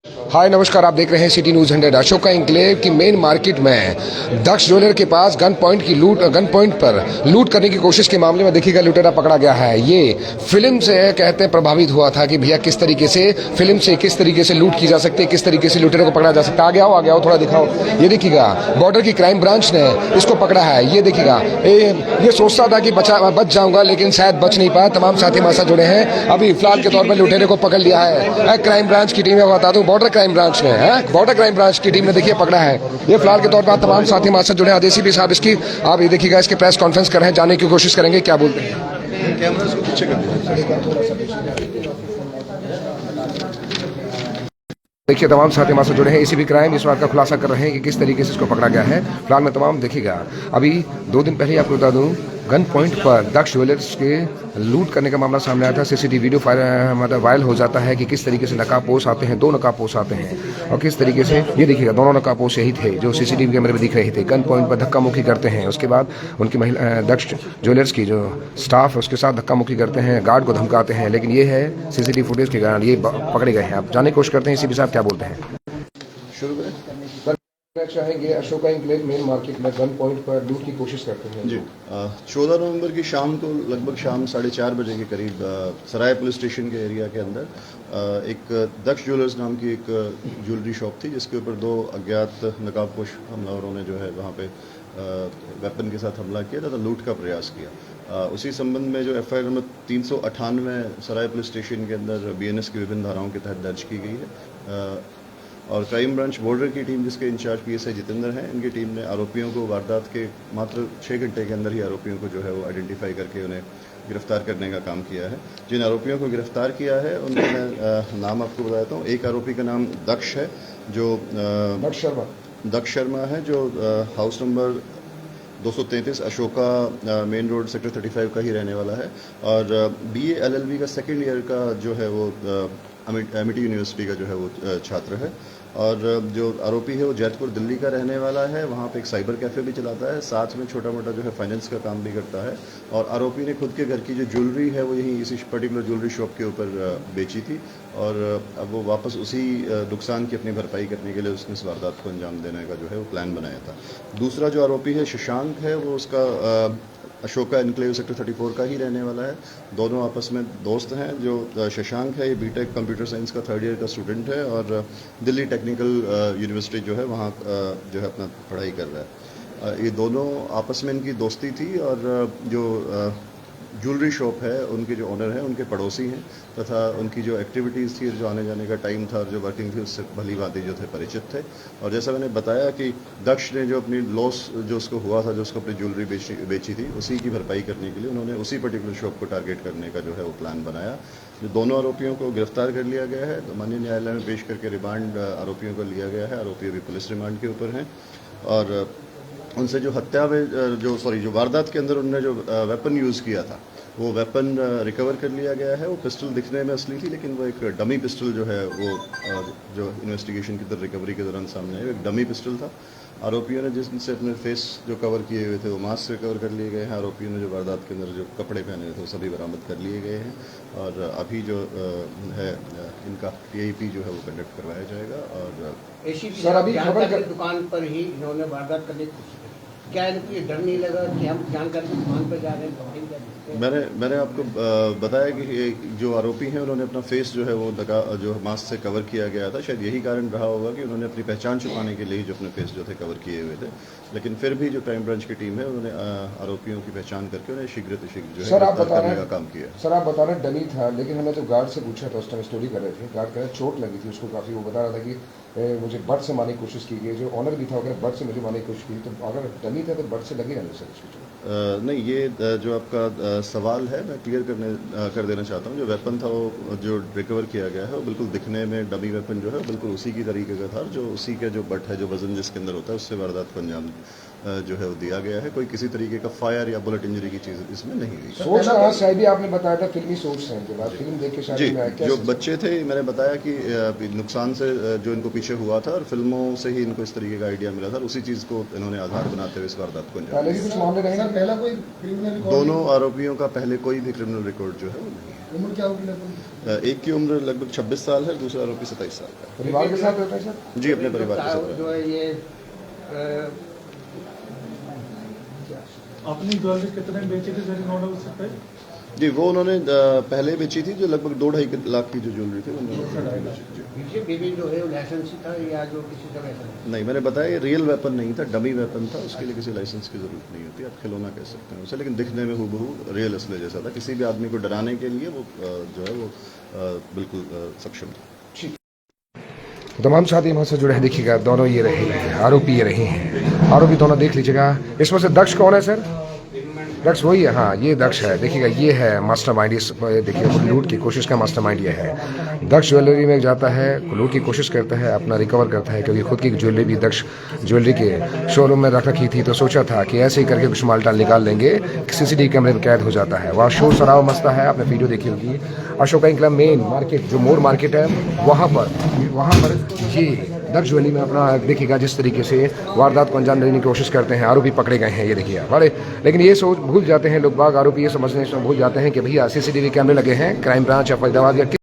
हाय नमस्कार, आप देख रहे हैं सिटी न्यूज 100। अशोका एन्क्लेव की मेन मार्केट में दक्ष ज्वेलर के पास गन पॉइंट पर लूट करने की कोशिश के मामले में देखिएगा लुटेरा पकड़ा गया है। ये फिल्म से कहते हैं प्रभावित हुआ था कि भैया किस तरीके से लूट की जा सकती है, किस तरीके से लुटेरे को पकड़ा जा सकता है। आ गया हो थोड़ा दिखाओ। ये देखिएगा बॉर्डर की क्राइम ब्रांच ने इसको पकड़ा है। ये देखिएगा ये सोचता था कि बच जाऊंगा, लेकिन शायद बच नहीं पाया। तमाम साथी हमारे साथ जुड़े हैं। अभी फिलहाल के तौर पर लुटेरे को पकड़ लिया है क्राइम ब्रांच की टीम में। बता दूं बॉर्डर क्राइम ब्रांच की टीम ने देखिए पकड़ा है। ये फिलहाल के तौर पर तमाम साथी हमारे साथ जुड़े हैं। ADCP साहब इसकी आप ये देखिएगा इसके प्रेस कॉन्फ्रेंस कर रहे हैं, जानने की कोशिश करेंगे क्या बोलते हैं। कैमरा को पीछे कर देखिए तमाम साथी हमारे साथ जुड़े हैं। ACP क्राइम इस बात का खुलासा कर रहे हैं कि किस तरीके से इसको पकड़ा गया है। फिलहाल में तमाम देखिएगा अभी 2 दिन पहले आपको बता दूं गन पॉइंट पर दक्ष ज्वेलर्स के लूट करने का मामला सामने आया था। CCTV वीडियो मतलब वायरल हो जाता है कि किस तरीके से नकाबपोश आते हैं, 2 नकाबपोश आते हैं और किस तरीके से ये देखिएगा दोनों नकाबपोश यही थे जो CCTV कैमरे में दिख रहे थे। गन पॉइंट पर धक्का मुक्की करते हैं, उसके बाद उनकी महिला दक्ष ज्वेलर्स की जो स्टाफ है उसके साथ धक्का मुक्की करते हैं, गार्ड को धमकाते हैं। लेकिन ये है CCTV फुटेज के कारण ये पकड़े गए हैं। आप जानने की कोशिश करते हैं ACP साहब क्या बोलते हैं। शुरू करें। चाहेंगे अशोका एन्क्लेव मेन मार्केट में गन पॉइंट पर लूट की कोशिश करते हैं जी 14 नवंबर की शाम को लगभग शाम 4:30 बजे के करीब सराय पुलिस स्टेशन के एरिया के अंदर एक दक्ष ज्वेलर्स नाम की एक ज्वेलरी शॉप थी जिसके ऊपर 2 अज्ञात नकाबपोश हमलावरों ने जो है वहाँ पे वेपन के साथ हमला किया तथा लूट का प्रयास किया। उसी संबंध में जो FIR नंबर 398 सराय पुलिस स्टेशन के अंदर BNS की विभिन्न धाराओं के तहत दर्ज की गई है। और क्राइम ब्रांच बॉर्डर की टीम जिसके इंचार्ज PSI जितेंद्र हैं, इनकी टीम ने आरोपियों को वारदात के मात्र 6 घंटे के अंदर ही आरोपियों को जो है वो आइडेंटिफाई करके उन्हें गिरफ्तार करने का काम किया है। जिन आरोपियों को गिरफ्तार किया है उनका मैं नाम आपको बताता हूँ। एक आरोपी का नाम दक्ष है जो दक्ष शर्मा है जो house number 233 Ashoka main road sector 35 का ही रहने वाला है और BA LLB का सेकेंड ईयर का जो है वो एमिटी यूनिवर्सिटी का जो है वो छात्र है। और जो आरोपी है वो जैतपुर दिल्ली का रहने वाला है। वहाँ पे एक साइबर कैफ़े भी चलाता है, साथ में छोटा मोटा जो है फाइनेंस का काम भी करता है। और आरोपी ने खुद के घर की जो ज्वेलरी है वो यहीं इसी पर्टिकुलर ज्वेलरी शॉप के ऊपर बेची थी और अब वो वापस उसी नुकसान की अपनी भरपाई करने के लिए उसने इस वारदात को अंजाम देने का जो है वो प्लान बनाया था। दूसरा जो आरोपी है शशांक है, वो उसका अशोका एन्क्लेव सेक्टर 34 का ही रहने वाला है। दोनों आपस में दोस्त हैं। जो शशांक है ये BTech कंप्यूटर साइंस का 3rd ईयर का स्टूडेंट है और दिल्ली टेक्निकल यूनिवर्सिटी जो है वहाँ जो है अपना पढ़ाई कर रहा है। ये दोनों आपस में इनकी दोस्ती थी और जो ज्वेलरी शॉप है उनके जो ओनर हैं उनके पड़ोसी हैं तथा उनकी जो एक्टिविटीज़ थी, जो आने जाने का टाइम था और जो वर्किंग थी उससे भली भांति जो थे परिचित थे। और जैसा मैंने बताया कि दक्ष ने जो अपनी लॉस जो उसको हुआ था, जो उसको अपनी ज्वेलरी बेची थी, उसी की भरपाई करने के लिए उन्होंने उसी पर्टिकुलर शॉप को टारगेट करने का जो है वो प्लान बनाया। जो दोनों आरोपियों को गिरफ्तार कर लिया गया है, तो माननीय न्यायालय में पेश करके रिमांड आरोपियों को लिया गया है। आरोपी अभी पुलिस रिमांड के ऊपर हैं और उनसे जो हत्या में जो वारदात के अंदर उन्होंने जो वेपन यूज़ किया था वो वेपन रिकवर कर लिया गया है। वो पिस्टल दिखने में असली थी लेकिन वो एक डमी पिस्टल जो है वो जो इन्वेस्टिगेशन की तरह रिकवरी के दौरान सामने आया, एक डमी पिस्टल था। आरोपियों ने जिनसे अपने फेस जो कवर किए हुए थे वो मास्क रिकवर कर लिए गए हैं। आरोपियों ने जो वारदात के अंदर जो कपड़े पहने हुए थे वो सभी बरामद कर लिए गए हैं और अभी जो है इनका TIP जो है वो कंडक्ट करवाया जाएगा। और सर अभी खबर दुकान पर ही इन्होंने वारदात करने की कोशिश की, क्या इनको ये डर नहीं लगा कि हम जानकर दुकान पर जा रहे हैं? मैंने आपको बताया कि जो आरोपी हैं उन्होंने अपना फेस जो है वो जो मास्क से कवर किया गया था। शायद यही कारण रहा होगा कि उन्होंने अपनी पहचान छुपाने के लिए जो अपने फेस जो थे कवर किए हुए थे। लेकिन फिर भी जो क्राइम ब्रांच की टीम है उन्होंने आरोपियों की पहचान करके उन्हें शीघ्र जो है गिरफ्तार करने का काम किया। सर आप बता रहे डमी था, लेकिन हमने जो गार्ड से पूछा था उस टाइम स्टोरी कर रहे थे, गार्ड कह रहे चोट लगी थी उसको काफ़ी। वो बता रहा था कि मुझे बट से मारने की कोशिश की गई। जो ऑनर भी था वो बट से मुझे मारने की कोशिश की। तो अगर डमी था तो बट से लगी रहने सर उसकी चोट? नहीं, ये जो आपका सवाल है मैं क्लियर कर देना चाहता हूँ। जो वेपन था वो जो रिकवर किया गया है वो बिल्कुल दिखने में डमी वेपन जो है बिल्कुल उसी की तरीके का था, जो उसी के जो बट है, जो वजन जिसके अंदर होता है उससे वारदात को अंजाम जो है वो दिया गया है। कोई किसी तरीके का फायर या बुलेट इंजरी की चीज़ इसमें नहीं हुई। सोच रहा शायद भी आपने बताया था फिल्मी सोच है के बाद फिल्म देख के शायद जी, में जो बच्चे थे मैंने बताया कि नुकसान से जो इनको पीछे हुआ था और फिल्मों से ही इनको इस तरीके का आइडिया मिला था और उसी चीज़ को इन्होंने आधार बनाते हुए इस वारदात को अंजाम पहले भी कुछ मामले रहे ना पहला कोई क्रिमिनल दिया। दोनों आरोपियों का पहले कोई भी क्रिमिनल रिकॉर्ड जो है वो नहीं है। उम्र क्या होगी लगभग? एक की उम्र लगभग 26 साल है, दूसरा आरोपी 27 साल का परिवार के साथ रहता है सर है। जी, अपने परिवार के साथ। जो है ये अपनी ज्वेलरी कितने में बेची थी सर इन ऑर्डर से पहले? जी, वो उन्होंने पहले बेची थी जो लगभग 2-2.5 लाख की जो ज्वेलरी थी उन्होंने बेची। जी। पीछे बेबी जो है वो लाइसेंस था या जो किसी तरह से नहीं, मैंने बताया ये रियल वेपन नहीं था, डमी वेपन था। उसके लिए किसी लाइसेंस की जरूरत नहीं होती, आप खिलौना कह सकते हैं उसे, लेकिन दिखने में हूबहू रियल असले जैसा था। किसी भी आदमी को डराने के लिए वो जो है वो बिल्कुल सक्षम था। तमाम साथी हमारे से जुड़े हैं। देखिएगा दोनों ये रहे आरोपी, ये रहे हैं आरोपी दोनों, देख लीजिएगा। इसमें से दक्ष कौन है सर? दक्ष वही है, हाँ ये दक्ष है। देखिएगा ये है मास्टरमाइंड, इस देखिए लूट की कोशिश का मास्टरमाइंड ये है। दक्ष ज्वेलरी में जाता है, लूट की कोशिश करता है, अपना रिकवर करता है, क्योंकि खुद की ज्वेलरी भी दक्ष ज्वेलरी के शोरूम में रख रखी थी, तो सोचा था कि ऐसे ही करके कुछ मालटाल निकाल लेंगे। सीसीटीवी कैमरे में कैद हो जाता है। वहाँ शोर शराब मचता है, आपने वीडियो देखी होगी। अशोका इंक्लैव मेन मार्केट जो मोर मार्केट है वहाँ पर ये दक्ष ज्वेलरी में अपना देखिएगा जिस तरीके से वारदात को अंजाम देने की कोशिश करते हैं। आरोपी पकड़े गए हैं, ये देखिए बड़े, लेकिन ये सोच भूल जाते हैं लोग बाग, आरोपी ये समझने भूल जाते हैं कि भैया सीसीटीवी कैमरे लगे हैं, क्राइम ब्रांच या फरीदाबाद या